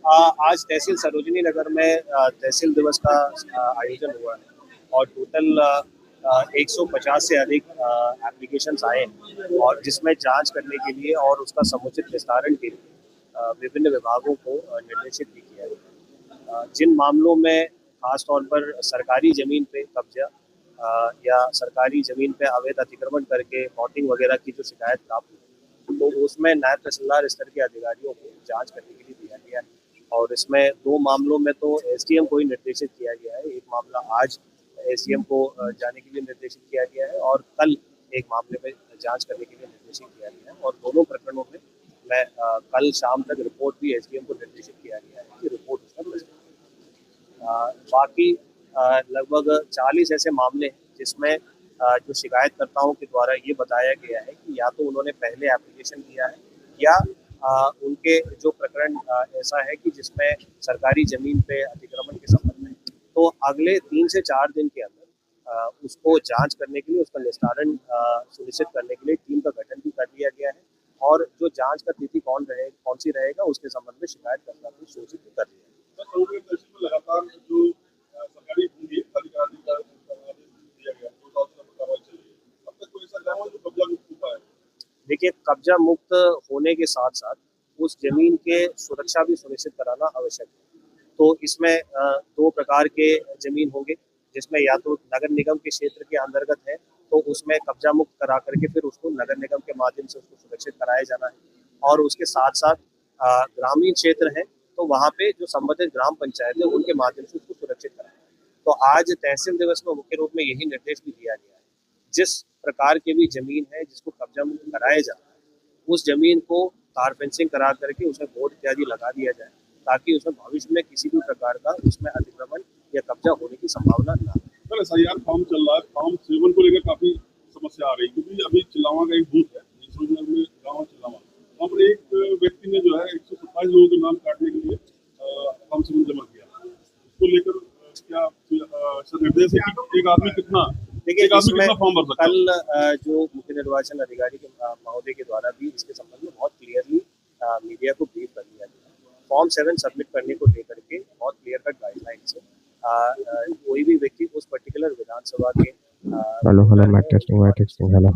आज तहसील सरोजनी नगर में तहसील दिवस का आयोजन हुआ है और टोटल 150 से अधिक एप्लीकेशंस आए हैं और जिसमें जांच करने के लिए और उसका समुचित निस्तारण के लिए विभिन्न विभागों को निर्देशित भी किया है। जिन मामलों में खास तौर पर सरकारी जमीन पे कब्जा या सरकारी जमीन पे अवैध अतिक्रमण करके प्लॉटिंग वगैरह की जो शिकायत प्राप्त हुई तो उसमें नायब तहसीलदार स्तर के अधिकारियों को जांच करने के लिए दिया गया है और इसमें 2 मामलों में तो एसडीएम को ही निर्देशित किया गया है। एक मामला आज एसडीएम को जाने के लिए निर्देशित किया गया है और कल एक मामले में जांच करने के लिए निर्देशित किया गया है और दोनों प्रकरणों में मैं कल शाम तक रिपोर्ट भी एसडीएम को निर्देशित किया गया है कि रिपोर्ट उसका प्रेजेंट। बाकी लगभग 40 ऐसे मामले हैं जिसमें जो शिकायतकर्ताओं के द्वारा ये बताया गया है कि या तो उन्होंने पहले एप्लीकेशन दिया है या उनके जो प्रकरण ऐसा है कि जिसमें सरकारी जमीन पे अतिक्रमण के संबंध में तो अगले 3 से 4 दिन के अंदर उसको जांच करने के लिए उसका निस्तारण सुनिश्चित करने के लिए टीम का गठन भी कर दिया गया है और जो जांच का तिथि कौन सी रहेगा उसके संबंध में शिकायतकर्ता को सूचित भी कर दिया है। लगातार जो सरकारी भूमि अधिकारी का दिया गया 2 साल से कार्रवाई चल रही है, अब तक कोई ऐसा गाँव है जो कब्जा मुक्त हुआ है? देखिए, कब्जा मुक्त होने के साथ साथ उस जमीन के सुरक्षा भी सुनिश्चित कराना आवश्यक है। तो इसमें 2 प्रकार के जमीन होंगे जिसमें या तो नगर निगम के क्षेत्र के अंतर्गत है तो उसमें कब्जा मुक्त करा करके फिर उसको नगर निगम के माध्यम से उसको सुरक्षित कराया जाना है और उसके साथ साथ ग्रामीण क्षेत्र है तो वहाँ पे जो संबंधित ग्राम पंचायत है उनके माध्यम से उसको सुरक्षित कराना है। तो आज तहसील दिवस में मुख्य रूप में यही निर्देश भी दिया गया है। जिस प्रकार की भी जमीन है जिसको कब्जा मुक्त कराया जाता है उस जमीन को तार फेंसिंग करा करके उसमें बोर्ड इत्यादि लगा दिया जाए ताकि उसमें भविष्य में किसी भी प्रकार का उसमें अतिक्रमण या कब्जा होने की संभावना न हो। सर SIR फॉर्म चल रहा है, फॉर्म 7 को लेकर काफी समस्या आ रही है क्योंकि अभी चिल्लावा का एक बूथ है में गाँव चिल्लावा, वहाँ पर एक व्यक्ति ने जो है 127 लोगों के नाम काटने के लिए फॉर्म 7 जमा किया। उसको लेकर क्या निर्देश है कि एक आदमी कितना फॉर्म भर सकता है? कल जो मुख्य निर्वाचन अधिकारी के महोदय के द्वारा भी इसके संबंध में बहुत क्लियरली मीडिया को ब्रीफ कर दिया गया। फॉर्म 7 सबमिट करने को लेकर के बहुत क्लियर कट गाइडलाइंस है। कोई भी व्यक्ति उस पर्टिकुलर विधानसभा के हेलो माइक टेस्टिंग हेलो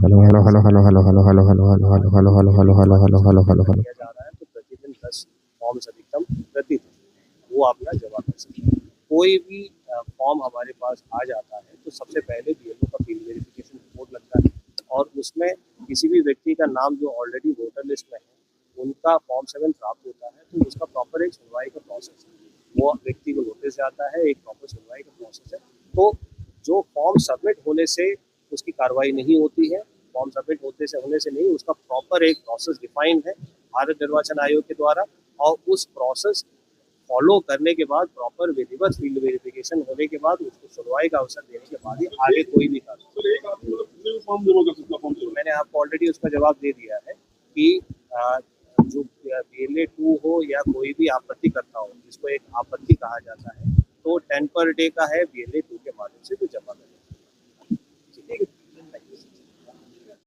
किया जा रहा है तो प्रतिदिन 10 फॉर्म्स अधिकतम प्रतिदिन वो अपना जमा कर सकते हैं। कोई भी फॉर्म हमारे पास आ जाता है तो सबसे पहले बीएलओ का फील्ड वेरिफिकेशन रिपोर्ट लगता है और उसमें किसी भी व्यक्ति का नाम जो ऑलरेडी वोटर लिस्ट में है उनका फॉर्म 7 प्राप्त होता है तो उसका प्रॉपर एक सुनवाई का प्रोसेस है। वो व्यक्ति को नोटिस आता है, एक प्रॉपर सुनवाई का प्रोसेस है। तो जो फॉर्म सबमिट होने से उसकी कार्रवाई नहीं होती है, फॉर्म सबमिट होने से नहीं, उसका प्रॉपर एक प्रोसेस डिफाइंड है भारत निर्वाचन आयोग के द्वारा और उस प्रोसेस फॉलो करने के बाद प्रॉपर विधिवत फील्ड वेरिफिकेशन होने के बाद उसको सुनवाई का अवसर देने के बाद ही आगे कोई भी मैंने आपको ऑलरेडी उसका जवाब दे दिया है कि जो BLA 2 हो या कोई भी आपत्ति करता हो जिसको एक आपत्ति कहा जाता है तो 10 पर डे का है BLA 2 के माध्यम से जो जमा करता है।